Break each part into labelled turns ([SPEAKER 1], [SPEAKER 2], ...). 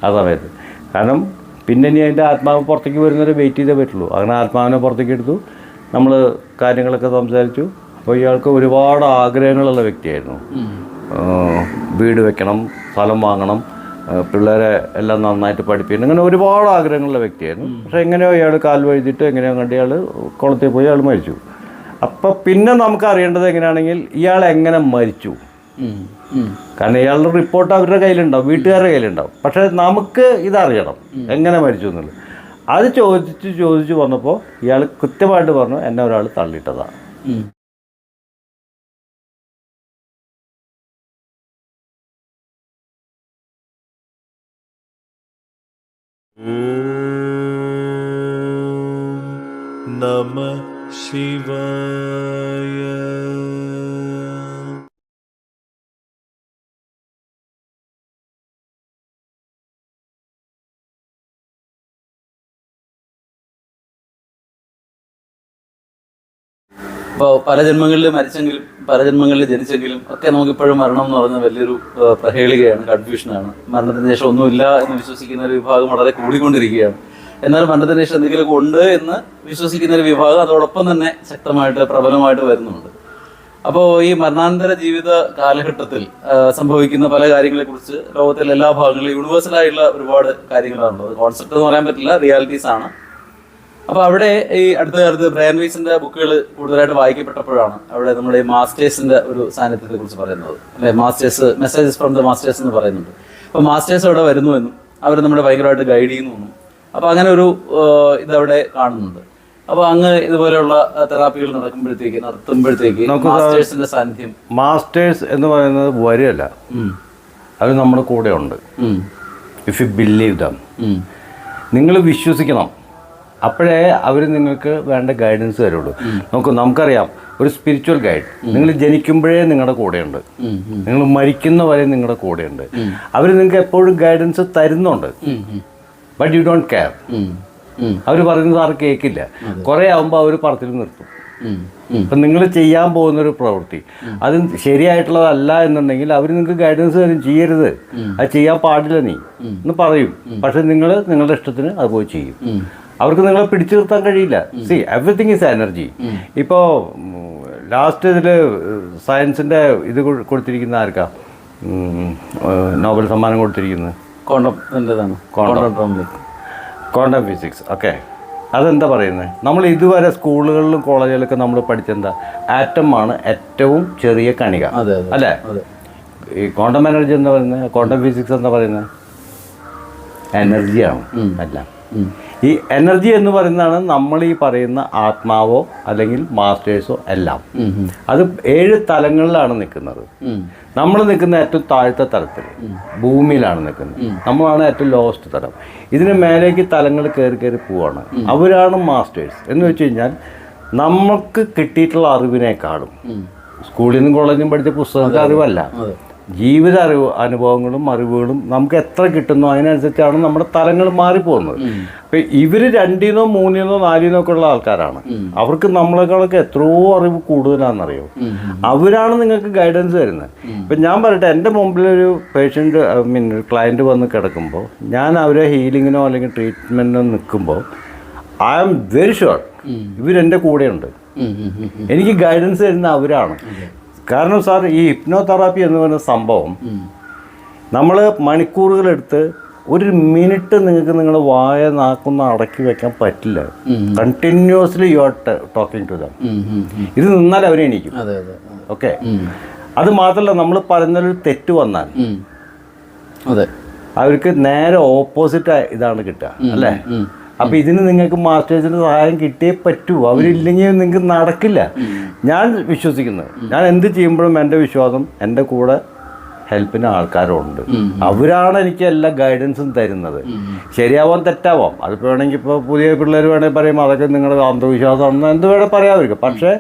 [SPEAKER 1] ആ സമയത്ത്. കാരണം പിന്നെ ഇനി അതിൻ്റെ ആത്മാവ് പുറത്തേക്ക് വരുന്നവരെ വെയിറ്റ് ചെയ്തേ പറ്റുള്ളൂ. അങ്ങനെ ആത്മാവിനെ പുറത്തേക്ക് എടുത്തു, നമ്മൾ കാര്യങ്ങളൊക്കെ സംസാരിച്ചു. അപ്പോൾ ഇയാൾക്ക് ഒരുപാട് ആഗ്രഹങ്ങളുള്ള വ്യക്തിയായിരുന്നു. വീട് വെക്കണം, സ്ഥലം വാങ്ങണം, പിള്ളേരെ എല്ലാം നന്നായിട്ട് പഠിപ്പിക്കണം, അങ്ങനെ ഒരുപാട് ആഗ്രഹങ്ങളുള്ള വ്യക്തിയായിരുന്നു. പക്ഷേ എങ്ങനെയോ ഇയാൾ കാൽ വഴുതിയിട്ട് എങ്ങനെയോ കണ്ട് ഇയാൾ കുളത്തിൽ പോയി അയാൾ മരിച്ചു. അപ്പം പിന്നെ നമുക്ക് അറിയേണ്ടത് എങ്ങനെയാണെങ്കിൽ ഇയാൾ എങ്ങനെ മരിച്ചു. കാരണം ഇയാളുടെ റിപ്പോർട്ട് അവരുടെ കയ്യിലുണ്ടാവും, വീട്ടുകാരുടെ കയ്യിലുണ്ടാവും. പക്ഷേ നമുക്ക് ഇതറിയണം എങ്ങനെ മരിച്ചു എന്നുള്ളത്. അത് ചോദിച്ച് വന്നപ്പോൾ ഇയാൾ കൃത്യമായിട്ട് പറഞ്ഞു, എന്നെ ഒരാൾ തള്ളിയിട്ടതാണ്.
[SPEAKER 2] നമഃ ശിവായ.
[SPEAKER 3] ഇപ്പോൾ പല ജന്മങ്ങളിൽ മരിച്ചെങ്കിലും പല ജന്മങ്ങളിൽ ജനിച്ചെങ്കിലും ഒക്കെ നമുക്കിപ്പോഴും മരണം എന്ന് പറയുന്നത് വലിയൊരു പ്രഹേളികയാണ്, കൺഫ്യൂഷനാണ്. മരണത്തിന് ശേഷം ഒന്നുമില്ല എന്ന് വിശ്വസിക്കുന്ന ഒരു വിഭാഗം വളരെ കൂടിക്കൊണ്ടിരിക്കുകയാണ്. എന്നാൽ മരണത്തിന് ശേഷം എന്തെങ്കിലുമൊക്കെ ഉണ്ട് എന്ന് വിശ്വസിക്കുന്ന ഒരു വിഭാഗം അതോടൊപ്പം തന്നെ ശക്തമായിട്ട് പ്രബലമായിട്ട് വരുന്നുണ്ട്. അപ്പോൾ ഈ മരണാനന്തര ജീവിത കാലഘട്ടത്തിൽ സംഭവിക്കുന്ന പല കാര്യങ്ങളെക്കുറിച്ച് ലോകത്തിലെ എല്ലാ ഭാഗങ്ങളിലും യൂണിവേഴ്സലായിട്ടുള്ള ഒരുപാട് കാര്യങ്ങളാണുള്ളത്. കോൺസെപ്റ്റ് എന്ന് പറയാൻ പറ്റില്ല, റിയാലിറ്റീസ് ആണ്. അപ്പോൾ അവിടെ ഈ അടുത്ത കാലത്ത് ബ്രയൻ വെയ്സിന്റെ ബുക്കുകൾ കൂടുതലായിട്ട് വായിക്കപ്പെട്ടപ്പോഴാണ് അവിടെ നമ്മുടെ ഈ മാസ്റ്റേഴ്സിന്റെ ഒരു സാന്നിധ്യത്തെ കുറിച്ച് പറയുന്നത്. അല്ലെ, masters, messages from the masters എന്ന് പറയുന്നുണ്ട്. അപ്പോൾ മാസ്റ്റേഴ്സ് അവിടെ വരുന്നു എന്നും അവർ നമ്മളെ ഭയങ്കരമായിട്ട് ഗൈഡ് ചെയ്യുന്നു എന്നും, അപ്പോൾ അങ്ങനെ ഒരു ഇതവിടെ കാണുന്നുണ്ട്. അപ്പോൾ അങ്ങ് ഇതുപോലെയുള്ള തെറാപ്പികൾ നടത്തുമ്പോഴത്തേക്ക് മാസ്റ്റേഴ്സിന്റെ സാന്നിധ്യം,
[SPEAKER 1] മാസ്റ്റേഴ്സ് എന്ന് പറയുന്നത് വരികയല്ല, അത് നമ്മുടെ കൂടെ ഉണ്ട്. ഇഫ് യു ബിലീവ് ദം, നിങ്ങൾ വിശ്വസിക്കണം, അപ്പോഴേ അവർ നിങ്ങൾക്ക് വേണ്ട ഗൈഡൻസ് തരുള്ളൂ. നമുക്കറിയാം, ഒരു സ്പിരിച്വൽ ഗൈഡ് നിങ്ങൾ ജനിക്കുമ്പോഴേ നിങ്ങളുടെ കൂടെയുണ്ട്, നിങ്ങൾ മരിക്കുന്ന വരെ നിങ്ങളുടെ കൂടെയുണ്ട്. അവർ നിങ്ങൾക്ക് എപ്പോഴും ഗൈഡൻസ് തരുന്നുണ്ട്. But you don't care. അവർ പറയുന്നത് ആരും കേൾക്കില്ല. കുറേ ആകുമ്പോൾ അവർ പറത്തിൽ നിർത്തും. അപ്പം നിങ്ങൾ ചെയ്യാൻ പോകുന്നൊരു പ്രവൃത്തി അത് ശരിയായിട്ടുള്ളതല്ല എന്നുണ്ടെങ്കിൽ അവർ നിങ്ങൾക്ക് ഗൈഡൻസ് തരും, ചെയ്യരുത്, അത് ചെയ്യാൻ പാടില്ല നീ എന്ന് പറയും. പക്ഷെ നിങ്ങൾ നിങ്ങളുടെ ഇഷ്ടത്തിന് അത് പോയി ചെയ്യും. അവർക്ക് നിങ്ങളെ പിടിച്ചു നിർത്താൻ കഴിയില്ല. C, everything is energy. ഇപ്പോൾ ലാസ്റ്റ് ഇതിൽ സയൻസിൻ്റെ ഇത് കൊടുത്തിരിക്കുന്ന ആർക്കാ നോബൽ സമ്മാനം കൊടുത്തിരിക്കുന്നത്? Quantum physics. ഓക്കെ, അതെന്താ പറയുന്നത്? നമ്മൾ ഇതുവരെ സ്കൂളുകളിലും കോളേജുകളിലൊക്കെ നമ്മൾ പഠിച്ചെന്താ? ആറ്റം ആണ് ഏറ്റവും ചെറിയ കണിക, അല്ലേ? ഈ ക്വാണ്ടം എനർജി എന്താ പറയുന്നത്? ക്വാണ്ടം ഫിസിക്സ് എന്താ പറയുന്നത്? എനർജിയാണ് എല്ലാം. ഈ എനർജി എന്ന് പറയുന്നതാണ് നമ്മൾ ഈ പറയുന്ന ആത്മാവോ അല്ലെങ്കിൽ മാസ്റ്റേഴ്സോ എല്ലാം. അത് 7 തലങ്ങളിലാണ് നിൽക്കുന്നത്. നമ്മൾ നിൽക്കുന്ന ഏറ്റവും താഴത്തെ തലത്തിൽ, ഭൂമിയിലാണ് നിൽക്കുന്നത്. നമ്മളാണ് ഏറ്റവും ലോവസ്റ്റ് തലം. ഇതിന് മേലേക്ക് തലങ്ങൾ കയറി പോവാണ്. അവരാണ് മാസ്റ്റേഴ്സ്. എന്ന് വെച്ച് കഴിഞ്ഞാൽ നമുക്ക് കിട്ടിയിട്ടുള്ള അറിവിനേക്കാളും സ്കൂളിൽ നിന്നും കോളേജിൽ നിന്നും പഠിച്ച പുസ്തകത്തെ അറിവല്ല, ജീവിത അനുഭവങ്ങളും അറിവുകളും നമുക്ക് എത്ര കിട്ടുന്നോ അതിനനുസരിച്ചാണ് നമ്മുടെ തലങ്ങൾ മാറിപ്പോകുന്നത്. അപ്പം ഇവർ 2-ന്നോ 3-ന്നോ 4-ന്നോ ഒക്കെ ഉള്ള ആൾക്കാരാണ്. അവർക്ക് നമ്മളെക്കാളൊക്കെ എത്രയോ അറിവ് കൂടുതലാണെന്നറിയോ. അവരാണ് നിങ്ങൾക്ക് ഗൈഡൻസ് തരുന്നത്. ഇപ്പം ഞാൻ പറയട്ടെ, എൻ്റെ മുമ്പിലൊരു പേഷ്യൻ്റ് ക്ലയൻറ്റ് വന്ന് കിടക്കുമ്പോൾ ഞാൻ അവരെ ഹീലിങ്ങിനോ അല്ലെങ്കിൽ ട്രീറ്റ്മെൻറ്റിനോ നിൽക്കുമ്പോൾ ഐ ആം വെരി ഷുവർ ഇവരെൻ്റെ കൂടെയുണ്ട്. എനിക്ക് ഗൈഡൻസ് തരുന്ന അവരാണ്. കാരണം സാർ, ഈ ഹിപ്നോതെറാപ്പി എന്ന് പറയുന്ന സംഭവം നമ്മൾ മണിക്കൂറുകളെടുത്ത് 1 മിനിറ്റ് നിങ്ങൾക്ക് നിങ്ങളുടെ വായ നാക്കുന്ന അടക്കി വെക്കാൻ പറ്റില്ല. Continuously you are talking to them. ഇത് നിന്നാൽ അവരെ എണീക്കും. ഓക്കെ, അത് മാത്രമല്ല, നമ്മൾ പറഞ്ഞൊരു തെറ്റ് വന്നാൽ അവർക്ക് നേരെ ഓപ്പോസിറ്റ് ഇതാണ് കിട്ടുക, അല്ലേ? അപ്പോൾ ഇതിന് നിങ്ങൾക്ക് മാസ്റ്റേഴ്സിൻ്റെ സഹായം കിട്ടിയേ പറ്റൂ. അവരില്ലെങ്കിൽ നിങ്ങൾക്ക് നടക്കില്ല. ഞാൻ വിശ്വസിക്കുന്നത്, ഞാൻ എന്ത് ചെയ്യുമ്പോഴും എൻ്റെ വിശ്വാസം എൻ്റെ കൂടെ ഹെൽപ്പിന് ആൾക്കാരുണ്ട്. അവരാണ് എനിക്ക് എല്ലാ ഗൈഡൻസും തരുന്നത്. ശരിയാവാം, തെറ്റാവാം. അതിപ്പോൾ വേണമെങ്കിൽ ഇപ്പോൾ പുതിയ പിള്ളേർ വേണമെങ്കിൽ പറയും അതൊക്കെ നിങ്ങളുടെ അന്ധവിശ്വാസമാണെന്ന് എന്ത് വേണേൽ പറയാമായിരിക്കും. പക്ഷേ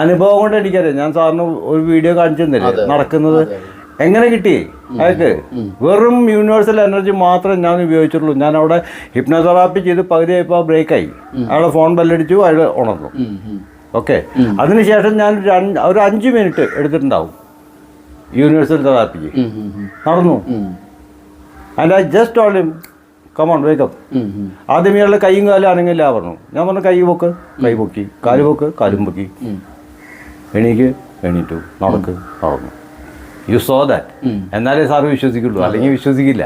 [SPEAKER 1] അനുഭവം കൊണ്ട് എനിക്കറിയാം. ഞാൻ സാറിന് ഒരു വീഡിയോ കാണിച്ചു തന്നില്ലേ നടക്കുന്നത് എങ്ങനെ കിട്ടി? അതൊക്കെ വെറും യൂണിവേഴ്സൽ എനർജി മാത്രമേ ഞാൻ ഉപയോഗിച്ചിട്ടുള്ളൂ. ഞാൻ അവിടെ ഹിപ്നോതെറാപ്പി ചെയ്ത് പകുതിയായപ്പോൾ ബ്രേക്കായി. അയാളെ ഫോൺ ബെല്ലടിച്ചു, അയാൾ ഉണർന്നു. ഓക്കെ, അതിനുശേഷം ഞാൻ ഒരു 5 മിനിറ്റ് എടുത്തിട്ടുണ്ടാവും യൂണിവേഴ്സൽ തെറാപ്പിക്ക്. നടന്നു. And I just told him come on wake up. ആദ്യം ഇയാളുടെ കൈയും കാലും ആണെങ്കില്ല പറഞ്ഞു. ഞാൻ പറഞ്ഞു കൈ പൊക്ക്, കൈ പൊക്കി, കാല് പൊക്ക്, കാലും പൊക്കി, എണീറ്റു, നടക്ക്, നടന്നു. You so that. എന്നാലേ സാറ് വിശ്വസിക്കുള്ളൂ, അല്ലെങ്കിൽ വിശ്വസിക്കില്ല.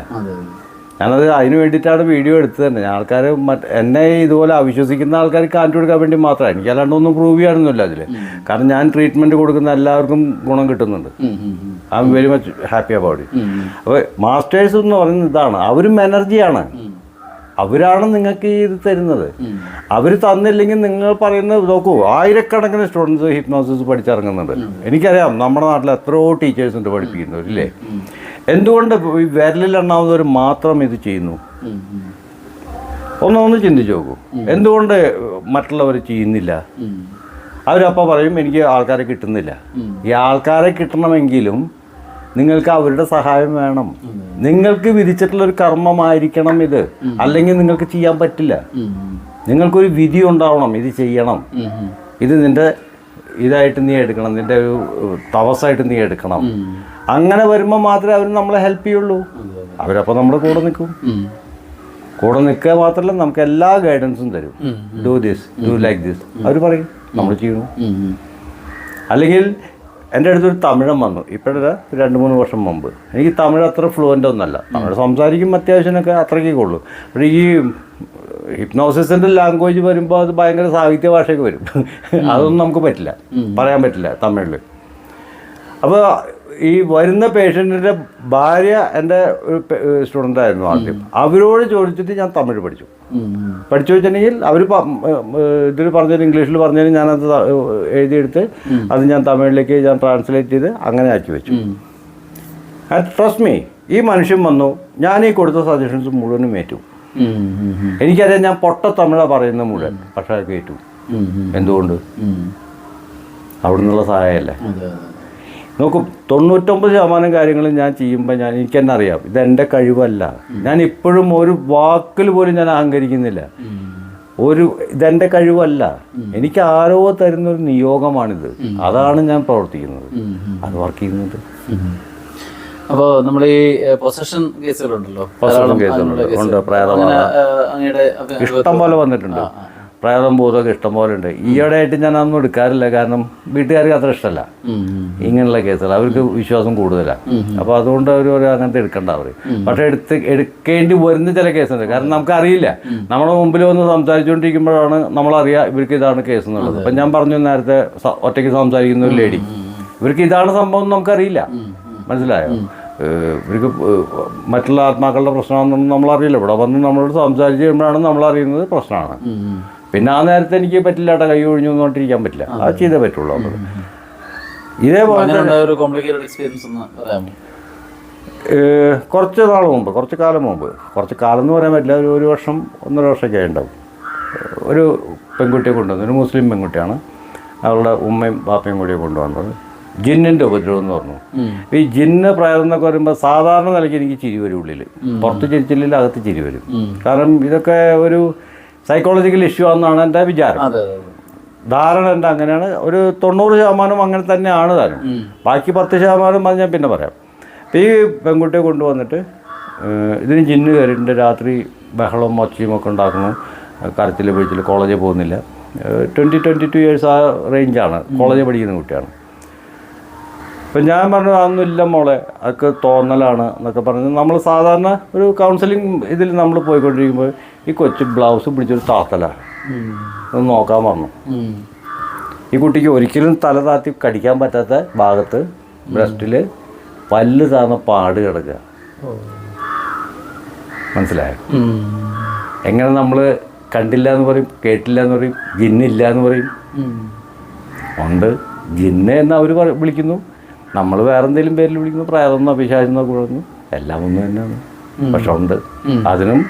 [SPEAKER 1] ഞാനത് അതിന് വേണ്ടിയിട്ടാണ് വീഡിയോ എടുത്തത് തന്നെ. ആൾക്കാർ എന്നെ ഇതുപോലെ അവിശ്വസിക്കുന്ന ആൾക്കാർക്ക് കാണിച്ചു കൊടുക്കാൻ വേണ്ടി മാത്രമാണ്. എനിക്ക് അല്ലാണ്ടൊന്നും പ്രൂവ് ചെയ്യാനൊന്നുമില്ല അതിൽ. കാരണം ഞാൻ ട്രീറ്റ്മെൻറ്റ് കൊടുക്കുന്ന എല്ലാവർക്കും ഗുണം കിട്ടുന്നുണ്ട്. I am very much happy about it. അപ്പോൾ മാസ്റ്റേഴ്സ് എന്ന് പറയുന്നത് ഇതാണ്, അവരും എനർജിയാണ്. അവരാണ് നിങ്ങൾക്ക് ഈ ഇത് തരുന്നത്. അവർ തന്നില്ലെങ്കിൽ നിങ്ങൾ പറയുന്നത് നോക്കൂ, ആയിരക്കണക്കിന് സ്റ്റുഡൻസ് ഹിപ്നോസിസ് പഠിച്ചിറങ്ങുന്നുണ്ട്. എനിക്കറിയാം നമ്മുടെ നാട്ടിൽ എത്രയോ ടീച്ചേഴ്സ് ഉണ്ട് പഠിപ്പിക്കുന്നവർ, ഇല്ലേ? എന്തുകൊണ്ട് ഈ വിരലിലെണ്ണാവുന്നവർ മാത്രം ഇത് ചെയ്യുന്നു? ഒന്ന് ചിന്തിച്ച് നോക്കൂ. എന്തുകൊണ്ട് മറ്റുള്ളവർ ചെയ്യുന്നില്ല? അവരപ്പോൾ പറയും എനിക്ക് ആൾക്കാരെ കിട്ടുന്നില്ല. ഈ ആൾക്കാരെ കിട്ടണമെങ്കിലും നിങ്ങൾക്ക് അവരുടെ സഹായം വേണം. നിങ്ങൾക്ക് വിധിച്ചിട്ടുള്ളൊരു കർമ്മമായിരിക്കണം ഇത്, അല്ലെങ്കിൽ നിങ്ങൾക്ക് ചെയ്യാൻ പറ്റില്ല. നിങ്ങൾക്കൊരു വിധി ഉണ്ടാവണം, ഇത് ചെയ്യണം, ഇത് നിൻ്റെ ഇതായിട്ട് നീ എടുക്കണം, നിൻ്റെ ഒരു തപസ്സായിട്ട് നീ എടുക്കണം. അങ്ങനെ വരുമ്പോൾ മാത്രമേ അവർ നമ്മളെ ഹെൽപ്പ് ചെയ്യുള്ളൂ. അവരപ്പോൾ നമ്മുടെ കൂടെ നിൽക്കും. കൂടെ നിൽക്കുക മാത്രമല്ല നമുക്ക് എല്ലാ ഗൈഡൻസും തരും. Do this, do like this അവർ പറയും, നമ്മൾ ചെയ്യണു. അല്ലെങ്കിൽ എൻ്റെ അടുത്തൊരു തമിഴൻ വന്നു ഇപ്പോഴല്ല, 2-3 വർഷം മുമ്പ്. എനിക്ക് തമിഴ് അത്ര ഫ്ലുവൻ്റ് ഒന്നല്ല. തമിഴ് സംസാരിക്കും അത്യാവശ്യമൊക്കെ, അത്രയ്ക്കേ ഉള്ളൂ. പക്ഷേ ഈ ഹിപ്നോസിസിൻ്റെ ലാംഗ്വേജ് വരുമ്പോൾ അത് ഭയങ്കര സാഹിത്യ ഭാഷയൊക്കെ വരും. അതൊന്നും നമുക്ക് പറ്റില്ല, പറയാൻ പറ്റില്ല തമിഴിൽ. അപ്പോൾ ഈ വരുന്ന പേഷ്യൻറ്റിൻ്റെ ഭാര്യ എൻ്റെ ഒരു സ്റ്റുഡൻ്റായിരുന്നു ആദ്യം. അവരോട് ചോദിച്ചിട്ട് ഞാൻ തമിഴ് പഠിച്ചു വെച്ചിട്ടുണ്ടെങ്കിൽ അവർ ഇതിൽ പറഞ്ഞതിന് ഇംഗ്ലീഷിൽ പറഞ്ഞതിന് ഞാനത് എഴുതിയെടുത്ത് അത് ഞാൻ തമിഴിലേക്ക് ഞാൻ ട്രാൻസ്ലേറ്റ് ചെയ്ത് അങ്ങനെ ആക്കി വെച്ചു. ട്രസ്റ്റ് മീ, ഈ മനുഷ്യൻ വന്നു, ഞാൻ ഈ കൊടുത്ത സജഷൻസ് മുഴുവനും ഏറ്റു. എനിക്കറിയാം ഞാൻ പൊട്ട തമിഴാണ് പറയുന്നത് മുഴുവൻ, പക്ഷേ അത് കേട്ടു. എന്തുകൊണ്ട്? അവിടെ നിന്നുള്ള സഹായമല്ലേ. നോക്കൂ, 99% കാര്യങ്ങളും ഞാൻ ചെയ്യുമ്പോൾ എനിക്ക് തന്നെ അറിയാം ഇതെൻ്റെ കഴിവല്ല. ഞാൻ ഇപ്പോഴും ഒരു വാക്കിൽ പോലും ഞാൻ അഹങ്കരിക്കുന്നില്ല. ഇതെൻ്റെ കഴിവല്ല, എനിക്ക് ആരോ തരുന്നൊരു നിയോഗമാണിത്. അതാണ് ഞാൻ പ്രവർത്തിക്കുന്നത്, അത് വർക്ക് ചെയ്യുന്നത്.
[SPEAKER 3] അപ്പോൾ നമ്മൾ ഈ പൊസഷൻ കേസുകളുണ്ടല്ലോ,
[SPEAKER 1] ഇഷ്ടം പോലെ വന്നിട്ടുണ്ട്. പ്രേതം ഭൂതമൊക്കെ ഇഷ്ടംപോലെ ഉണ്ട്. ഈയിടെ ആയിട്ട് ഞാൻ അതൊന്നും എടുക്കാറില്ല, കാരണം വീട്ടുകാർക്ക് അത്ര ഇഷ്ടമല്ല ഇങ്ങനെയുള്ള കേസുകൾ. അവർക്ക് വിശ്വാസം കൂടുതലാണ്. അപ്പോൾ അതുകൊണ്ട് അവർ അങ്ങനത്തെ എടുക്കണ്ട അവർ. പക്ഷേ എടുക്കേണ്ടി വരുന്ന ചില കേസുണ്ട്. കാരണം നമുക്കറിയില്ല, നമ്മുടെ മുമ്പിൽ വന്ന് സംസാരിച്ചുകൊണ്ടിരിക്കുമ്പോഴാണ് നമ്മളറിയാം ഇവർക്ക് ഇതാണ് കേസ് എന്നുള്ളത്. അപ്പം ഞാൻ പറഞ്ഞു നേരത്തെ, ഒറ്റയ്ക്ക് സംസാരിക്കുന്ന ഒരു ലേഡി, ഇവർക്ക് ഇതാണ് സംഭവം നമുക്കറിയില്ല. മനസ്സിലായോ? ഇവർക്ക് മറ്റുള്ള ആത്മാക്കളുടെ പ്രശ്നമാണെന്നൊന്നും നമ്മളറിയില്ല. ഇവിടെ വന്ന് നമ്മളോട് സംസാരിച്ച് കഴിയുമ്പോഴാണ് നമ്മളറിയുന്നത് പ്രശ്നമാണ്. പിന്നെ ആ നേരത്തെ എനിക്ക് പറ്റില്ല, കൈ ഒഴിഞ്ഞു എന്നോണ്ടിരിക്കാൻ പറ്റില്ല, അത് ചെയ്തേ പറ്റുള്ളൂ. നമ്മൾ ഇതേപോലെ കുറച്ച് നാൾ മുമ്പ്, കുറച്ച് കാലം മുമ്പ്, കുറച്ച് കാലം എന്ന് പറയാൻ പറ്റില്ല, ഒരു വർഷം 1.5 വർഷമൊക്കെ ഉണ്ടാവും. ഒരു പെൺകുട്ടിയെ കൊണ്ടുവന്നു, ഒരു മുസ്ലിം പെൺകുട്ടിയാണ്. അവളുടെ ഉമ്മയും ബാപ്പയും കൂടിയെ കൊണ്ടുവന്നത്. ജിന്നിൻ്റെ ഉപദ്രവം എന്ന് പറഞ്ഞു. ഈ ജിന്ന് പ്രേതം എന്നൊക്കെ വരുമ്പോൾ സാധാരണ നിലയ്ക്ക് എനിക്ക് ചിരി വരും ഉള്ളിൽ. പുറത്ത് ചിരിച്ചില്ലെങ്കിൽ അകത്ത് ചിരി വരും. കാരണം ഇതൊക്കെ ഒരു സൈക്കോളജിക്കൽ ഇഷ്യൂ ആണെന്നാണ് എൻ്റെ വിചാരം. ധാരണ എൻ്റെ അങ്ങനെയാണ്. ഒരു 90% അങ്ങനെ തന്നെയാണ് താനും. ബാക്കി 10% അത് ഞാൻ പിന്നെ പറയാം. അപ്പോൾ ഈ പെൺകുട്ടിയെ കൊണ്ടുവന്നിട്ട് ഇതിന് ജിന്ന് കയറിയിട്ടുണ്ട്. രാത്രി ബഹളവും ഒച്ചയും ഒക്കെ ഉണ്ടാക്കുന്നു, കരച്ചിൽ പിടിച്ചിൽ, കോളേജിൽ പോകുന്നില്ല. 22 ഇയേഴ്സ് ആ റേഞ്ചാണ്, കോളേജിൽ പഠിക്കുന്ന കുട്ടിയാണ്. അപ്പം ഞാൻ പറഞ്ഞു അതൊന്നുമില്ല മോളെ, അതൊക്കെ തോന്നലാണ് എന്നൊക്കെ പറഞ്ഞ് നമ്മൾ സാധാരണ ഒരു കൗൺസിലിംഗ് ഇതിൽ നമ്മൾ പോയിക്കൊണ്ടിരിക്കുമ്പോൾ ഈ കൊച്ചു ബ്ലൗസ് പിടിച്ചൊരു താത്തലാണ്, ഒന്ന് നോക്കാൻ പറഞ്ഞു. ഈ കുട്ടിക്ക് ഒരിക്കലും തല താത്തി കടിക്കാൻ പറ്റാത്ത ഭാഗത്ത് ബ്രസ്റ്റിൽ പല്ല് താന്ന പാട് കിടക്കുക. മനസ്സിലായോ? എങ്ങനെ നമ്മൾ കണ്ടില്ല എന്ന് പറയും, കേട്ടില്ല എന്ന് പറയും, ജിന്നില്ല എന്ന് പറയും. ഉണ്ട്, ജിന്നെ എന്ന് അവർ വിളിക്കുന്നു, നമ്മൾ വേറെ എന്തെങ്കിലും പേരിൽ വിളിക്കുന്നു, പ്രേതമെന്നോ പിശാചെന്നോ കുഴന്നു, എല്ലാം ഒന്ന് തന്നെയാണ്. പക്ഷെ ഉണ്ട്, അതിനും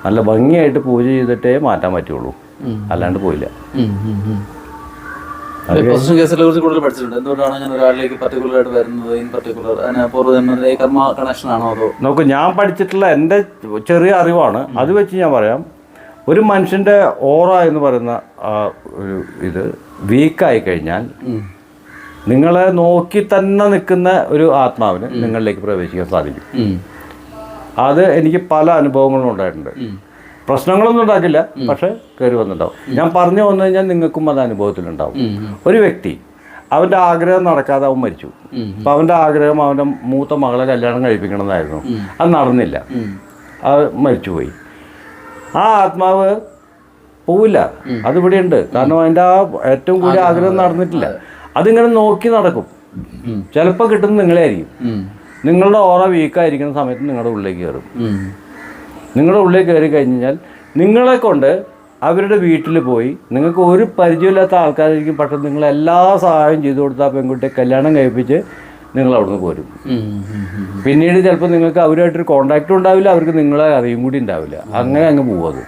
[SPEAKER 1] നല്ല ഭംഗിയായിട്ട് പൂജ ചെയ്തിട്ടേ മാറ്റാൻ പറ്റുള്ളൂ, അല്ലാണ്ട് പോയില്ല. നോക്കൂ, ഞാൻ പഠിച്ചിട്ടുള്ള എൻ്റെ ചെറിയ അറിവാണ്, അത് വെച്ച് ഞാൻ പറയാം. ഒരു മനുഷ്യൻ്റെ ഓറ എന്ന് പറയുന്ന ഒരു ഇത് വീക്കായി കഴിഞ്ഞാൽ നിങ്ങളെ നോക്കി തന്നെ നിൽക്കുന്ന ഒരു ആത്മാവിന് നിങ്ങളിലേക്ക് പ്രവേശിക്കാൻ സാധിക്കും. അത് എനിക്ക് പല അനുഭവങ്ങളും ഉണ്ടായിട്ടുണ്ട്. പ്രശ്നങ്ങളൊന്നും ഉണ്ടാക്കില്ല, പക്ഷെ കയറി വന്നിട്ടുണ്ടാവും. ഞാൻ പറഞ്ഞു വന്നു കഴിഞ്ഞാൽ നിങ്ങൾക്കും അത് അനുഭവത്തിലുണ്ടാവും. ഒരു വ്യക്തി അവൻ്റെ ആഗ്രഹം നടക്കാതെ അവൻ മരിച്ചു. അപ്പം അവൻ്റെ ആഗ്രഹം അവൻ്റെ മൂത്ത മകളെ കല്യാണം കഴിപ്പിക്കണമെന്നായിരുന്നു. അത് നടന്നില്ല, അത് മരിച്ചുപോയി. ആ ആത്മാവ് പോവില്ല, അതിവിടെ ഉണ്ട്. കാരണം അതിൻ്റെ ആ ഏറ്റവും കൂടുതൽ ആഗ്രഹം നടന്നിട്ടില്ല. അതിങ്ങനെ നോക്കി നടക്കും. ചിലപ്പോൾ കിട്ടുന്നത് നിങ്ങളെ ആയിരിക്കും. നിങ്ങളുടെ ഓറ വീക്കായിരിക്കുന്ന സമയത്ത് നിങ്ങളുടെ ഉള്ളിലേക്ക് കയറും. നിങ്ങളുടെ ഉള്ളിൽ കയറി കഴിഞ്ഞാൽ നിങ്ങളെ കൊണ്ട് അവരുടെ വീട്ടിൽ പോയി, നിങ്ങൾക്ക് ഒരു പരിചയമില്ലാത്ത ആൾക്കാരായിരിക്കും, പക്ഷെ നിങ്ങളെല്ലാ സഹായം ചെയ്തു കൊടുത്താൽ പെൺകുട്ടിയെ കല്യാണം കഴിപ്പിച്ച് നിങ്ങൾ അവിടുന്ന് പോരും. പിന്നീട് ചിലപ്പോൾ നിങ്ങൾക്ക് അവരുമായിട്ടൊരു കോണ്ടാക്റ്റും ഉണ്ടാവില്ല, അവർക്ക് നിങ്ങളെ അറിയും കൂടി ഉണ്ടാവില്ല. അങ്ങനെ അങ്ങ് പോകും.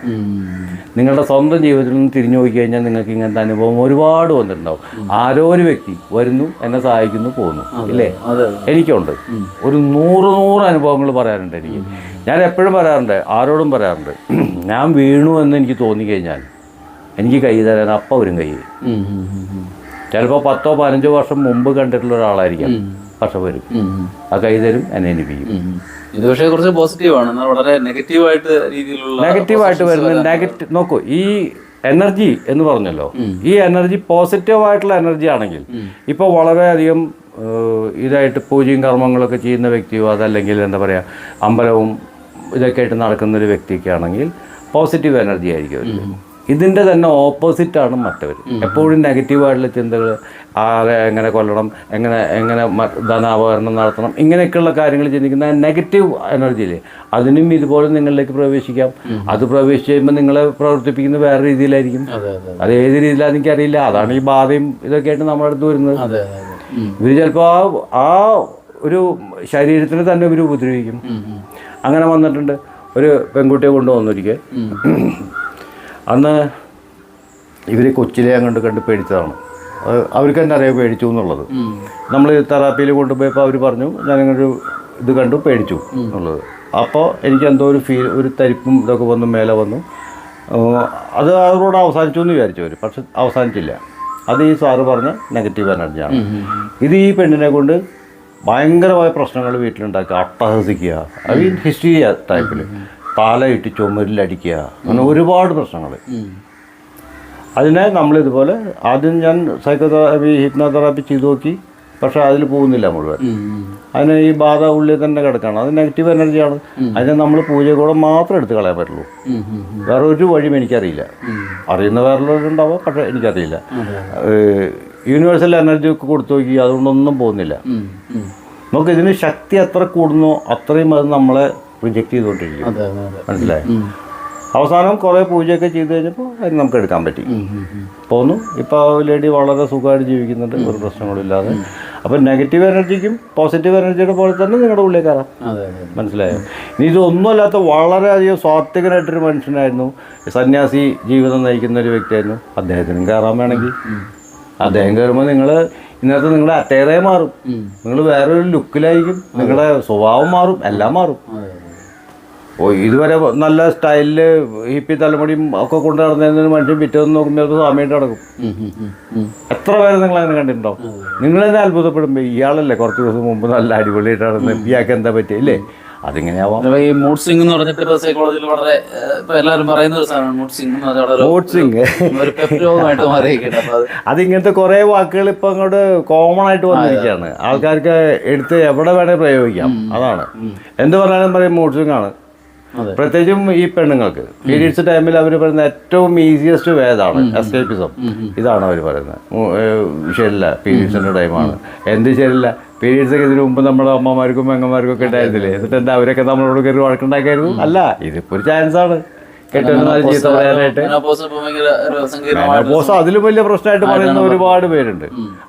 [SPEAKER 1] നിങ്ങളുടെ സ്വന്തം ജീവിതത്തിൽ നിന്ന് തിരിഞ്ഞു നോക്കി കഴിഞ്ഞാൽ നിങ്ങൾക്ക് ഇങ്ങനത്തെ അനുഭവം ഒരുപാട് വന്നിട്ടുണ്ടാവും. ആരോ ഒരു വ്യക്തി വരുന്നു, എന്നെ സഹായിക്കുന്നു, പോകുന്നു, ഇല്ലേ? എനിക്കുണ്ട് ഒരു 100 അനുഭവങ്ങൾ പറയാറുണ്ട് എനിക്ക്. ഞാൻ എപ്പോഴും പറയാറുണ്ട്, ആരോടും പറയാറുണ്ട്, ഞാൻ വീണു എന്ന് എനിക്ക് തോന്നിക്കഴിഞ്ഞാൽ എനിക്ക് കൈ തരാൻ അപ്പം വരും കൈ. ചിലപ്പോൾ 10-15 വർഷം മുമ്പ് കണ്ടിട്ടുള്ള ഒരാളായിരിക്കാം, പക്ഷെ വരും, ആ കൈ തരും, എന്നെ എനിപ്പിക്കും.
[SPEAKER 3] ഇത് പക്ഷേ കുറച്ച് പോസിറ്റീവാണ്, എന്നാൽ വളരെ നെഗറ്റീവായിട്ട്
[SPEAKER 1] വരുന്ന നോക്കൂ, ഈ എനർജി എന്ന് പറഞ്ഞല്ലോ, ഈ എനർജി പോസിറ്റീവായിട്ടുള്ള എനർജി ആണെങ്കിൽ ഇപ്പോൾ വളരെയധികം ഇതായിട്ട് പൂജയും കർമ്മങ്ങളൊക്കെ ചെയ്യുന്ന വ്യക്തിയോ അതല്ലെങ്കിൽ എന്താ പറയുക അമ്പലവും ഇതൊക്കെ ആയിട്ട് നടക്കുന്നൊരു വ്യക്തിയൊക്കെ ആണെങ്കിൽ പോസിറ്റീവ് എനർജി ആയിരിക്കും അവർക്ക്. ഇതിൻ്റെ തന്നെ ഓപ്പോസിറ്റാണ് മറ്റവർ. എപ്പോഴും നെഗറ്റീവായിട്ടുള്ള ചിന്തകൾ, ആരെ എങ്ങനെ കൊല്ലണം, എങ്ങനെ ധനാപകരണം നടത്തണം, ഇങ്ങനെയൊക്കെയുള്ള കാര്യങ്ങൾ ചിന്തിക്കുന്ന നെഗറ്റീവ് എനർജിയിൽ അതിനും ഇതുപോലെ നിങ്ങളിലേക്ക് പ്രവേശിക്കാം. അത് പ്രവേശിച്ച് കഴിയുമ്പോൾ നിങ്ങളെ പ്രവർത്തിപ്പിക്കുന്നത് വേറെ രീതിയിലായിരിക്കും. അത് ഏത് രീതിയിലാണെന്ന് എനിക്കറിയില്ല. അതാണ് ഈ ബാധയും ഇതൊക്കെ ആയിട്ട് നമ്മുടെ അടുത്ത് വരുന്നത്. ഇവർ ചിലപ്പോൾ ആ ഒരു ശരീരത്തിന് തന്നെ ഇവർ ഉപദ്രവിക്കും. അങ്ങനെ വന്നിട്ടുണ്ട്. ഒരു പെൺകുട്ടിയെ കൊണ്ടുവന്നൊരിക്കൽ, അന്ന് ഇവർ കൊച്ചിലെ അങ്ങോട്ട് കണ്ട് പേടിച്ചതാണ്. അവർക്ക് തന്നെ അറിയാം പേടിച്ചു എന്നുള്ളത്. നമ്മൾ തെറാപ്പിയിൽ കൊണ്ടുപോയപ്പോൾ അവർ പറഞ്ഞു ഞാനിങ്ങനൊരു ഇത് കണ്ടു പേടിച്ചു എന്നുള്ളത്. അപ്പോൾ എനിക്ക് എന്തോ ഒരു തരിപ്പും ഇതൊക്കെ വന്നു, മേലെ വന്നു. അത് അവരോട് അവസാനിച്ചു എന്ന് വിചാരിച്ചു അവർ, പക്ഷെ അവസാനിച്ചില്ല. അത് ഈ സാറ് പറഞ്ഞ നെഗറ്റീവ് എനർജിയാണ്. ഇത് ഈ പെണ്ണിനെ കൊണ്ട് ഭയങ്കരമായ പ്രശ്നങ്ങൾ വീട്ടിലുണ്ടാക്കുക, അട്ടഹസിക്കുക, അത് ഹിസ്റ്റീരിയ ടൈപ്പിൽ താലയിട്ട് ചുമരിലടിക്കുക, അങ്ങനെ ഒരുപാട് പ്രശ്നങ്ങൾ. അതിനെ നമ്മളിതുപോലെ ആദ്യം ഞാൻ സൈക്കോതെറാപ്പി ഹിപ്നോതെറാപ്പി ചെയ്തു നോക്കി, പക്ഷേ അതിൽ പോകുന്നില്ല മുഴുവൻ. അതിന് ഈ ബാധ ഉള്ളിൽ തന്നെ കിടക്കുകയാണ്. അത് നെഗറ്റീവ് എനർജിയാണ്. അതിനെ നമ്മൾ പൂജകൂടെ മാത്രം എടുത്ത് കളയാൻ പറ്റുള്ളൂ. വേറെ ഒരു വഴിയും എനിക്കറിയില്ല. അറിയുന്ന വേറെയുള്ളവരുണ്ടാവാം, പക്ഷേ എനിക്കറിയില്ല. യൂണിവേഴ്സൽ എനർജി ഒക്കെ കൊടുത്തു നോക്കി, അതുകൊണ്ടൊന്നും പോകുന്നില്ല. നമുക്ക് ഇതിന് ശക്തി എത്ര കൂടുന്നോ അത്രയും അത് നമ്മളെ റിജക്റ്റ് ചെയ്തുകൊണ്ടിരിക്കും. മനസ്സിലായി? അവസാനം കുറേ പൂജയൊക്കെ ചെയ്ത് കഴിഞ്ഞപ്പോൾ അതിന് നമുക്ക് എടുക്കാൻ പറ്റി, പോന്നു. ഇപ്പോൾ ലേഡി വളരെ സുഖമായിട്ട് ജീവിക്കുന്നുണ്ട്, ഒരു പ്രശ്നങ്ങളില്ലാതെ. അപ്പം നെഗറ്റീവ് എനർജിക്കും പോസിറ്റീവ് എനർജിയുടെ പോലെ തന്നെ നിങ്ങളുടെ ഉള്ളിൽ കയറാം. മനസ്സിലായോ? ഇനി ഇതൊന്നുമല്ലാത്ത വളരെയധികം സ്വാത്വികനായിട്ടൊരു മനുഷ്യനായിരുന്നു, സന്യാസി ജീവിതം നയിക്കുന്ന ഒരു വ്യക്തിയായിരുന്നു, അദ്ദേഹത്തിനും കയറാൻ വേണമെങ്കിൽ. അദ്ദേഹം കയറുമ്പോൾ നിങ്ങൾ ഇന്നത്തെ നിങ്ങളുടെ അറ്റയറേ മാറും, നിങ്ങൾ വേറൊരു ലുക്കിലായിരിക്കും, നിങ്ങളുടെ സ്വഭാവം മാറും, എല്ലാം മാറും. ഇതുവരെ നല്ല സ്റ്റൈലിൽ ഹിപ്പി തലമുടിയും ഒക്കെ കൊണ്ട് നടന്നതിന് മനുഷ്യൻ പിറ്റേന്ന് നോക്കുമ്പോൾ സ്വാമിയായിട്ട് നടക്കും. എത്ര പേരെ നിങ്ങൾ അങ്ങനെ കണ്ടിട്ടുണ്ടാവും? നിങ്ങൾ തന്നെ അത്ഭുതപ്പെടുമ്പോൾ ഇയാളല്ലേ കുറച്ച് ദിവസം മുമ്പ് നല്ല അടിപൊളിയായിട്ട് നടന്നത്, ഇയാൾക്ക് എന്താ പറ്റിയില്ലേ? അതിങ്ങനെയാവാം.
[SPEAKER 3] ഈ മൂഡ് സ്വിംഗ് എന്ന് പറഞ്ഞിട്ട് സൈക്കോളജിയിൽ വളരെ എല്ലാവരും പറയുന്ന ഒരു സാധനമാണ് മൂഡ് സ്വിംഗ്.
[SPEAKER 1] അതിങ്ങനത്തെ കുറേ വാക്കുകൾ ഇപ്പം അങ്ങോട്ട് കോമൺ ആയിട്ട് വന്നിരിക്കുകയാണ്. ആൾക്കാർക്ക് എടുത്ത് എവിടെ വേണേൽ പ്രയോഗിക്കാം. അതാണ് എന്ത് പറഞ്ഞാലും പറയും മൂഡ് സ്വിംഗ് ആണ്. പ്രത്യേകിച്ചും ഈ പെണ്ണുങ്ങൾക്ക് പീരീഡ്സ് ടൈമിൽ അവർ പറയുന്ന ഏറ്റവും ഈസിയസ്റ്റ് വേദാണ് എസ്കേപ്പിസം. ഇതാണ് അവർ പറയുന്നത്. ശരിയല്ല, പീരീഡ്സിൻ്റെ ടൈമാണ്. എന്ത് ശരിയല്ല, പീരീഡ്സ് ഒക്കെ ഇതിനു മുമ്പ് നമ്മുടെ അമ്മമാർക്കും പെങ്ങന്മാർക്കും ഒക്കെ ഉണ്ടായിരുന്നില്ലേ? എന്നിട്ട് എന്താ അവരൊക്കെ നമ്മളോട് കയറി വഴക്കുണ്ടാക്കായിരുന്നു? അല്ല, ഇതിപ്പോൾ ഒരു ചാൻസാണ് കെട്ടുന്നത് ചീത്ത പറയാനായിട്ട്. അതിലും വലിയ പ്രശ്നമായിട്ട് പറയുന്ന ഒരുപാട് പേരുണ്ട്.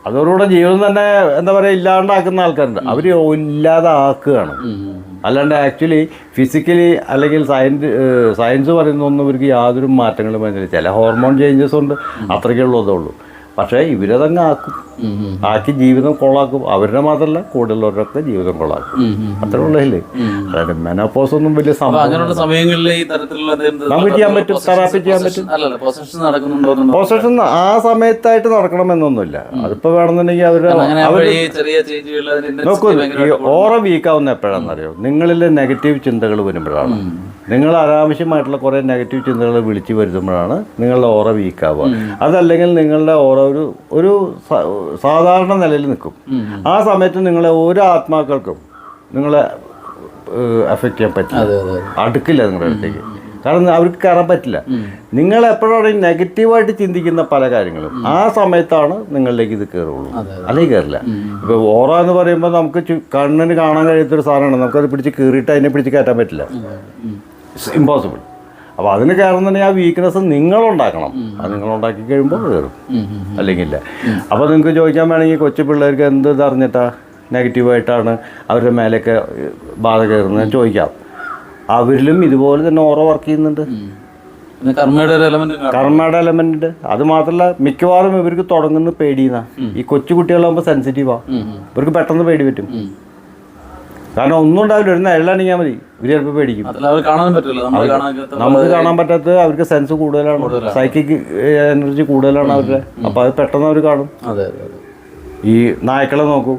[SPEAKER 1] അതോടുകൂടെ ജീവിതം തന്നെ എന്താ പറയുക ഇല്ലാണ്ടാക്കുന്ന ആൾക്കാരുണ്ട്. അവർ ഇല്ലാതാക്കുകയാണ്. അല്ലാണ്ട് ആക്ച്വലി ഫിസിക്കലി അല്ലെങ്കിൽ സയൻസ് പറയുന്നൊന്നും ഇവർക്ക് യാതൊരു മാറ്റങ്ങളും വരുന്നില്ല. ചില ഹോർമോൺ ചേഞ്ചസ് ഉണ്ട്, അത്രയ്ക്കുള്ളതേ ഉള്ളൂ. പക്ഷേ ഇവരതങ്ങ് ആക്കും. ആക്കി ജീവിതം കൊള്ളാക്കും. അവരുടെ മാത്രമല്ല കൂടുതലുള്ളവരൊക്കെ ജീവിതം കൊള്ളാക്കും. അത്രേ ഉള്ളതല്ലേ. അതായത് മെനോപോസ് ഒന്നും വലിയ സംഭവം
[SPEAKER 3] അങ്ങനെയുള്ള സമയങ്ങളിൽ ഈ തരത്തിലുള്ള
[SPEAKER 1] നമുക്ക് ചെയ്യാൻ പറ്റും, തെറാപ്പി ചെയ്യാൻ പറ്റും.
[SPEAKER 3] പൊസഷൻ നടക്കുന്നുണ്ടോ
[SPEAKER 1] പൊസഷൻ ആ സമയത്തായിട്ട് നടക്കണമെന്നൊന്നുമില്ല. അതിപ്പോ വേണമെന്നുണ്ടെങ്കിൽ
[SPEAKER 3] ചെറിയ ചേഞ്ചുകൾ
[SPEAKER 1] നോക്കൂ, ഈ ഓറ വീക്കാവുന്ന എപ്പോഴാണെന്നറിയോ? നിങ്ങളിലെ നെഗറ്റീവ് ചിന്തകൾ വരുമ്പോഴാണ്. നിങ്ങൾ അനാവശ്യമായിട്ടുള്ള കുറേ നെഗറ്റീവ് ചിന്തകൾ വിളിച്ചു വരുത്തുമ്പോഴാണ് നിങ്ങളുടെ ഓറ വീക്കാവുക. അതല്ലെങ്കിൽ നിങ്ങളുടെ ഓറ ഒരു സാധാരണ നിലയിൽ നിൽക്കും. ആ സമയത്ത് നിങ്ങളെ ഒരു ആത്മാക്കൾക്കും നിങ്ങളെ എഫക്റ്റ് ചെയ്യാൻ പറ്റില്ല, അടുക്കില്ല നിങ്ങളുടെ അടുത്തേക്ക്. കാരണം അവർക്ക് കയറാൻ പറ്റില്ല. നിങ്ങൾ എപ്പോഴാണ് നെഗറ്റീവായിട്ട് ചിന്തിക്കുന്ന പല കാര്യങ്ങളും ആ സമയത്താണ് നിങ്ങളിലേക്ക് ഇത് കയറുള്ളൂ, അല്ലെങ്കിൽ കയറില്ല. ഇപ്പോൾ ഓറ എന്ന് പറയുമ്പോൾ നമുക്ക് കണ്ണിന് കാണാൻ കഴിയാത്തൊരു സാധനമാണ്. നമുക്കത് പിടിച്ച് കീറിയിട്ട് അതിനെ പിടിച്ച് കയറ്റാൻ പറ്റില്ല, ഇറ്റ്സ് ഇമ്പോസിബിൾ. അപ്പോൾ അതിന് കയറുന്നുണ്ടെങ്കിൽ ആ വീക്ക്നെസ് നിങ്ങളുണ്ടാക്കണം. അത് നിങ്ങളുണ്ടാക്കി കഴിയുമ്പോൾ കയറും, അല്ലെങ്കിൽ ഇല്ല. അപ്പോൾ നിങ്ങൾക്ക് ചോദിക്കാൻ വേണമെങ്കിൽ കൊച്ചു പിള്ളേർക്ക് എന്ത് ഇതറിഞ്ഞിട്ടാ നെഗറ്റീവായിട്ടാണ് അവരുടെ മേലേക്ക് ബാധ കയറുന്നത് ചോദിക്കാം. അവരിലും ഇതുപോലെ തന്നെ ഓറ വർക്ക് ചെയ്യുന്നുണ്ട്, കർമ്മയുടെ എലമെന്റ് ഉണ്ട്. അത് മാത്രമല്ല, മിക്കവാറും ഇവർക്ക് തുടങ്ങുന്ന പേടിയെന്നാ. ഈ കൊച്ചു കുട്ടികളാകുമ്പോൾ സെൻസിറ്റീവാ, ഇവർക്ക് പെട്ടെന്ന് പേടി പറ്റും. കാരണം ഒന്നും ഉണ്ടാവില്ല, ഒരു നിഴലാണെങ്കിൽ മതി ഇവർ ചിലപ്പോൾ പേടിക്കും. നമുക്ക് കാണാൻ പറ്റാത്തത് അവർക്ക് സെൻസ് കൂടുതലാണ്, സൈക്കിക് എനർജി കൂടുതലാണ് അവരുടെ. അപ്പോൾ അത് പെട്ടെന്ന് അവർ കാണും. ഈ നായ്ക്കളെ നോക്കൂ,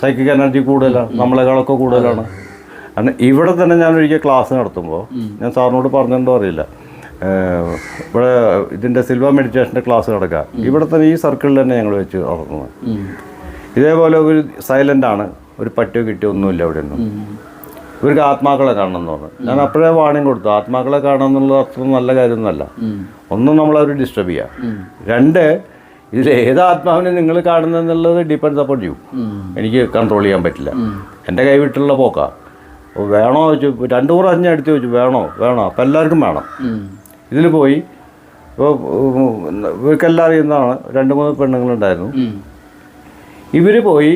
[SPEAKER 1] സൈക്കിക് എനർജി കൂടുതലാണ്, നമ്മളെക്കാളൊക്കെ കൂടുതലാണ്. കാരണം ഇവിടെ തന്നെ ഞാൻ ഒരിക്കൽ ക്ലാസ് നടത്തുമ്പോൾ ഞാൻ സാറിനോട് പറഞ്ഞിട്ടുണ്ടോ അറിയില്ല, ഇവിടെ ഇതിൻ്റെ സിൽവ മെഡിറ്റേഷൻ്റെ ക്ലാസ് നടക്കുക. ഇവിടെ തന്നെ ഈ സർക്കിളിൽ തന്നെ ഞങ്ങൾ വെച്ച് നടത്തുന്നത്. ഇതേപോലെ ഒരു സൈലൻ്റാണ്, ഒരു പറ്റിയോ കിട്ടിയോ ഒന്നുമില്ല ഇവിടെ ഒന്നും. ഇവർക്ക് ആത്മാക്കളെ കാണണം എന്ന് പറഞ്ഞു. ഞാൻ അപ്പോഴേ വാണിംഗ് കൊടുത്തു, ആത്മാക്കളെ കാണണം എന്നുള്ളത് അത്ര നല്ല കാര്യമൊന്നുമല്ല. ഒന്നും നമ്മളവർ ഡിസ്റ്റർബ് ചെയ്യാം. രണ്ട്, ഇതിൽ ഏത് ആത്മാവിനെ നിങ്ങൾ കാണുന്നതെന്നുള്ളത് ഡിപ്പെൻഡ്സ് അപ്പോൺ യു. എനിക്ക് കൺട്രോൾ ചെയ്യാൻ പറ്റില്ല. എൻ്റെ കൈവിട്ടുള്ള പോക്കാ. വേണോ ചോദിച്ചു, 2 പ്രാവശ്യം എടുത്ത് ചോദിച്ചു, വേണോ അപ്പം എല്ലാവർക്കും വേണം. ഇതിൽ പോയി ഇപ്പോൾ ഇവർക്കെല്ലാം അറിയുന്നതാണ്, 2-3 പെണ്ണുങ്ങളുണ്ടായിരുന്നു. ഇവർ പോയി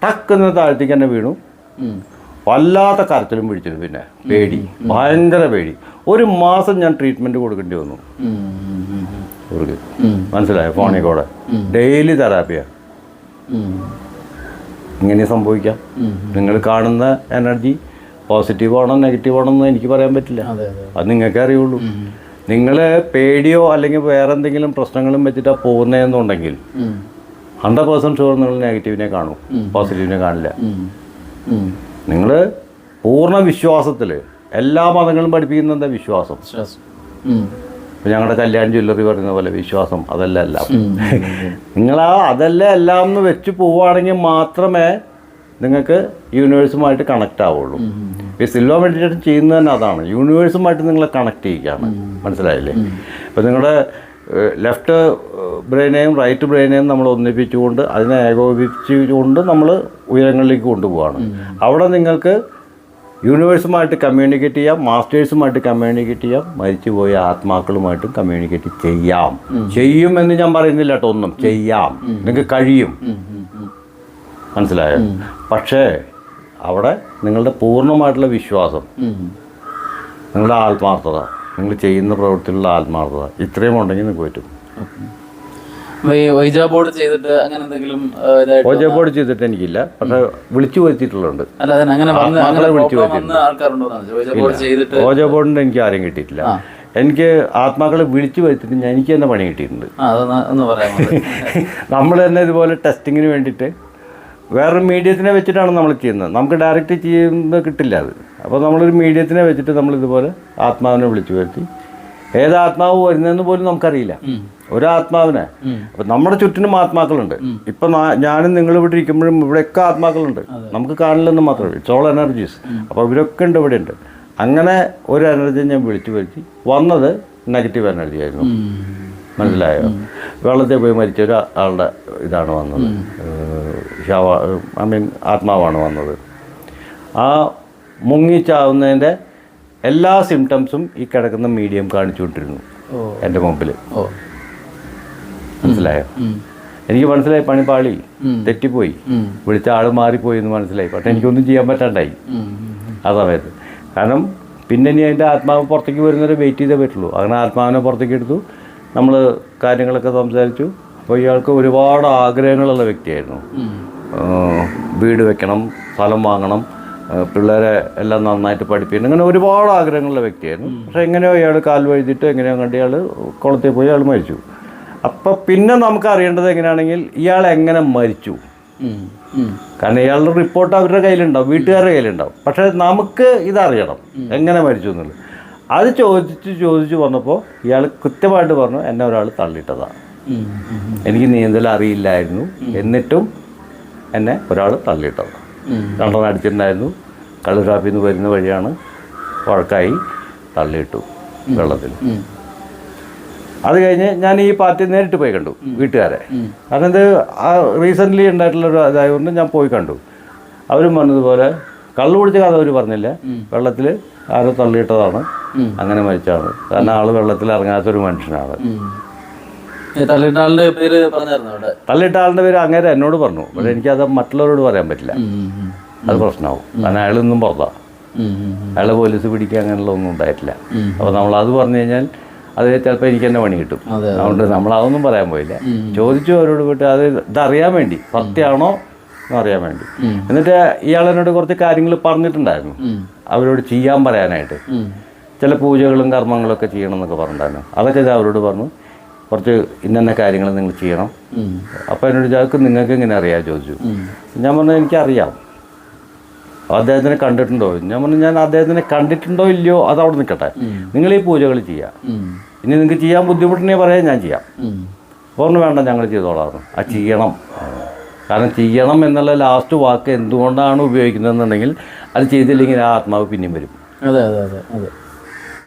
[SPEAKER 1] ടക്കെന്ന് താഴ്ത്തേക്ക് തന്നെ വീണു. വല്ലാത്ത കരച്ചിലും പിടിച്ചിരുന്നു. പിന്നെ പേടി, ഭയങ്കര പേടി. 1 മാസം ഞാൻ ട്രീറ്റ്മെൻറ്റ് കൊടുക്കേണ്ടി വന്നു അവർക്ക്. മനസ്സിലായോ? ഫോണിൽ കൂടെ ഡെയിലി തെറാപ്പിയാണ്. ഇങ്ങനെ സംഭവിക്കാം. നിങ്ങൾ കാണുന്ന എനർജി പോസിറ്റീവ് ആണോ നെഗറ്റീവ് ആണോ എന്ന് എനിക്ക് പറയാൻ പറ്റില്ല, അത് നിങ്ങൾക്കേ അറിയുള്ളൂ. നിങ്ങൾ പേടിയോ അല്ലെങ്കിൽ വേറെ എന്തെങ്കിലും പ്രശ്നങ്ങളും വെച്ചിട്ടാണ് പോകുന്നതെന്നുണ്ടെങ്കിൽ 100% ഷുവർ നിങ്ങൾ നെഗറ്റീവിനെ കാണും, പോസിറ്റീവിനെ കാണില്ല. നിങ്ങൾ പൂർണ്ണ വിശ്വാസത്തിൽ, എല്ലാ മതങ്ങളും പഠിപ്പിക്കുന്ന എന്താ? വിശ്വാസം. ഇപ്പം ഞങ്ങളുടെ കല്യാൺ ജ്വല്ലറി പറയുന്ന പോലെ വിശ്വാസം അതല്ല എല്ലാം. അതല്ല എല്ലാം എന്ന് വെച്ച് പോവുകയാണെങ്കിൽ മാത്രമേ നിങ്ങൾക്ക് യൂണിവേഴ്സുമായിട്ട് കണക്റ്റ് ആവുള്ളൂ. ഈ സിൽവ മെഡിറ്റേഷൻ ചെയ്യുന്നത് തന്നെ അതാണ്, യൂണിവേഴ്സുമായിട്ട് നിങ്ങളെ കണക്ട് ചെയ്യുകയാണ്. മനസ്സിലായില്ലേ? ഇപ്പം നിങ്ങളുടെ ലെഫ്റ്റ് ബ്രെയിനെയും റൈറ്റ് ബ്രെയിനെയും നമ്മൾ ഒന്നിപ്പിച്ചുകൊണ്ട് അതിനെ ഏകോപിപ്പിച്ചുകൊണ്ട് നമ്മൾ ഉയരങ്ങളിലേക്ക് കൊണ്ടുപോവാണ്. അവിടെ നിങ്ങൾക്ക് യൂണിവേഴ്സുമായിട്ട് കമ്മ്യൂണിക്കേറ്റ് ചെയ്യാം, മാസ്റ്റേഴ്സുമായിട്ട് കമ്മ്യൂണിക്കേറ്റ് ചെയ്യാം, മരിച്ചുപോയ ആത്മാക്കളുമായിട്ടും കമ്മ്യൂണിക്കേറ്റ് ചെയ്യാം. ചെയ്യുമെന്ന് ഞാൻ പറയുന്നില്ല കേട്ടോ, ഒന്നും ചെയ്യാം, നിങ്ങൾക്ക് കഴിയും. മനസ്സിലായോ? പക്ഷേ അവിടെ നിങ്ങളുടെ പൂർണ്ണമായിട്ടുള്ള വിശ്വാസം, നിങ്ങളുടെ ആത്മാർത്ഥത, നിങ്ങൾ ചെയ്യുന്ന പ്രവൃത്തിയിലുള്ള ആത്മാർത്ഥത, ഇത്രയും ഉണ്ടെങ്കിൽ നിങ്ങൾക്ക് പറ്റും.
[SPEAKER 3] ഓജ ബോർഡ്
[SPEAKER 1] ചെയ്തിട്ട് എനിക്കില്ല, പക്ഷെ വിളിച്ചു വരുത്തിയിട്ടുള്ളുണ്ട്. ഓജ ബോർഡിന്റെ എനിക്ക് ആരെയും കിട്ടിയിട്ടില്ല. എനിക്ക് ആത്മാക്കളെ വിളിച്ചു വരുത്തിയിട്ട് എനിക്ക് തന്നെ പണി കിട്ടിയിട്ടുണ്ട്. നമ്മൾ തന്നെ ഇതുപോലെ ടെസ്റ്റിങ്ങിന് വേണ്ടിയിട്ട് വേറൊരു മീഡിയത്തിനെ വെച്ചിട്ടാണ് നമ്മൾ ചെയ്യുന്നത്. നമുക്ക് ഡയറക്റ്റ് ചെയ്യുന്നത് കിട്ടില്ല അത്. അപ്പോൾ നമ്മളൊരു മീഡിയത്തിനെ വെച്ചിട്ട് നമ്മളിതുപോലെ ആത്മാവിനെ വിളിച്ചു വരുത്തി, ഏത് ആത്മാവ് വരുന്നതെന്ന് പോലും നമുക്കറിയില്ല, ഒരാത്മാവിനെ. അപ്പം നമ്മുടെ ചുറ്റിനും ആത്മാക്കളുണ്ട്. ഇപ്പം ഞാനും നിങ്ങളിവിടെ ഇരിക്കുമ്പോഴും ഇവിടെയൊക്കെ ആത്മാക്കളുണ്ട്, നമുക്ക് കാണില്ലെന്ന് മാത്രമേ. It's all energies. അപ്പോൾ ഇവരൊക്കെ ഉണ്ട്, ഇവിടെ ഉണ്ട്. അങ്ങനെ ഒരു എനർജി ഞാൻ വിളിച്ചു വരുത്തി. വന്നത് നെഗറ്റീവ് എനർജി ആയിരുന്നു. മനസ്സിലായോ? വെള്ളത്തിൽ പോയി മരിച്ച ഒരാളുടെ ഇതാണ് വന്നത്, ആത്മാവാണ് വന്നത്. ആ മുങ്ങിച്ചാവുന്നതിൻ്റെ എല്ലാ സിംറ്റംസും ഈ കിടക്കുന്ന മീഡിയം കാണിച്ചുകൊണ്ടിരുന്നു എൻ്റെ മുമ്പിൽ. മനസ്സിലായോ? എനിക്ക് മനസ്സിലായി, പണി പാളി, തെറ്റിപ്പോയി, വിളിച്ച ആൾ മാറിപ്പോയി എന്ന് മനസ്സിലായി. പക്ഷെ എനിക്കൊന്നും ചെയ്യാൻ പറ്റാണ്ടായി ആ സമയത്ത്. കാരണം പിന്നെ ഇനി അതിൻ്റെ ആത്മാവ് പുറത്തേക്ക് വരുന്നവരെ വെയിറ്റ് ചെയ്തേ പറ്റുള്ളൂ. അങ്ങനെ ആത്മാവിനെ പുറത്തേക്ക് എടുത്തു, നമ്മൾ കാര്യങ്ങളൊക്കെ സംസാരിച്ചു. അപ്പോൾ ഇയാൾക്ക് ഒരുപാട് ആഗ്രഹങ്ങളുള്ള വ്യക്തിയായിരുന്നു. വീട് വെക്കണം, സ്ഥലം വാങ്ങണം, പിള്ളേരെ എല്ലാം നന്നായിട്ട് പഠിപ്പിക്കണം, അങ്ങനെ ഒരുപാട് ആഗ്രഹങ്ങളുള്ള വ്യക്തിയായിരുന്നു. പക്ഷേ എങ്ങനെയോ ഇയാൾ കാൽ വഴുതിയിട്ട് എങ്ങനെയോ കണ്ട് ഇയാൾ കുളത്തിൽ പോയി അയാൾ മരിച്ചു. അപ്പോൾ പിന്നെ നമുക്ക് അറിയേണ്ടത് എങ്ങനെയാണെങ്കിൽ ഇയാൾ എങ്ങനെ മരിച്ചു. കാരണം ഇയാളുടെ റിപ്പോർട്ട് അവരുടെ കയ്യിലുണ്ടാവും, വീട്ടുകാരുടെ കയ്യിലുണ്ടാവും. പക്ഷേ നമുക്ക് ഇതറിയണം എങ്ങനെ മരിച്ചു എന്നുള്ളത്. അത് ചോദിച്ചു വന്നപ്പോൾ ഇയാൾ കൃത്യമായിട്ട് പറഞ്ഞു, എന്നെ ഒരാൾ തള്ളിയിട്ടതാണ്, എനിക്ക് നീന്തൽ അറിയില്ലായിരുന്നു, എന്നിട്ടും എന്നെ ഒരാൾ തള്ളിയിട്ടതാണ്. രണ്ടെണ്ണം അടിച്ചിട്ടുണ്ടായിരുന്നു, കള്ളുഷാപ്പിൽ നിന്ന് വരുന്ന വഴിയാണ്, വഴക്കായി തള്ളിയിട്ടു വെള്ളത്തിൽ. അത് കഴിഞ്ഞ് ഞാൻ ഈ പാർട്ടി നേരിട്ട് പോയി കണ്ടു വീട്ടുകാരെ. കാരണം ഇത് റീസെൻ്റ്ലി ഉണ്ടായിട്ടുള്ളൊരു ഇതായതുകൊണ്ട് ഞാൻ പോയി കണ്ടു. അവരും പറഞ്ഞതുപോലെ കള്ളു കുടിച്ച കഥ അവർ പറഞ്ഞില്ല, വെള്ളത്തിൽ ആരോ തള്ളിയിട്ടതാണ്, അങ്ങനെ മരിച്ചാണ്. കാരണം ആൾ വെള്ളത്തിൽ ഇറങ്ങാത്തൊരു മനുഷ്യനാണ്.
[SPEAKER 3] തള്ളിയിട്ട ആളുടെ പേര് പറഞ്ഞായിരുന്നു അവിടെ?
[SPEAKER 1] തള്ളിയിട്ട ആളുടെ പേര് അങ്ങനെ എന്നോട് പറഞ്ഞു. പക്ഷേ എനിക്കത് മറ്റുള്ളവരോട് പറയാൻ പറ്റില്ല, അത് പ്രശ്നമാവും. കാരണം അയാളൊന്നും പുറത്താണ്, അയാളെ പോലീസ് പിടിക്കുക അങ്ങനെയുള്ള ഒന്നും ഉണ്ടായിട്ടില്ല. അപ്പോൾ നമ്മളത് പറഞ്ഞു കഴിഞ്ഞാൽ അത് ചിലപ്പോൾ എനിക്ക് തന്നെ പണി കിട്ടും. അതുകൊണ്ട് നമ്മളതൊന്നും പറയാൻ പോയില്ല. ചോദിച്ചു അവരോട് പോയിട്ട് അത് ഇതറിയാൻ വേണ്ടി, സത്യമാണോ എന്നറിയാൻ വേണ്ടി. എന്നിട്ട് ഇയാളെന്നോട് കുറച്ച് കാര്യങ്ങൾ പറഞ്ഞിട്ടുണ്ടായിരുന്നു, അവരോട് ചെയ്യാൻ പറയാനായിട്ട്. ചില പൂജകളും കർമ്മങ്ങളൊക്കെ ചെയ്യണം എന്നൊക്കെ പറഞ്ഞിട്ടുണ്ടായിരുന്നു. അതൊക്കെ ഞാൻ അവരോട് പറഞ്ഞു, കുറച്ച് ഇന്ന കാര്യങ്ങൾ നിങ്ങൾ ചെയ്യണം. അപ്പോൾ എന്നോട് ചോദിച്ചു, നിങ്ങൾക്ക് എങ്ങനെ അറിയാം ചോദിച്ചു. ഞാൻ പറഞ്ഞു, എനിക്കറിയാം. അദ്ദേഹത്തിനെ കണ്ടിട്ടുണ്ടോ? ഞാൻ പറഞ്ഞു, ഞാൻ അദ്ദേഹത്തിനെ കണ്ടിട്ടുണ്ടോ ഇല്ലയോ അത് അവിടെ നിൽക്കട്ടെ, നിങ്ങൾ ഈ പൂജകൾ ചെയ്യാം. ഇനി നിങ്ങൾക്ക് ചെയ്യാൻ ബുദ്ധിമുട്ടിനെ പറയാൻ ഞാൻ ചെയ്യാം. പറഞ്ഞു, വേണ്ട ഞങ്ങൾ ചെയ്തോളാം. അത് ചെയ്യണം. കാരണം ചെയ്യണം എന്നുള്ള ലാസ്റ്റ് വാക്ക് എന്തുകൊണ്ടാണ് ഉപയോഗിക്കുന്നതെന്നുണ്ടെങ്കിൽ അത് ചെയ്തില്ലെങ്കിൽ ആ ആത്മാവ് പിന്നെയും വരും.
[SPEAKER 3] അതെ അതെ അതെ അതെ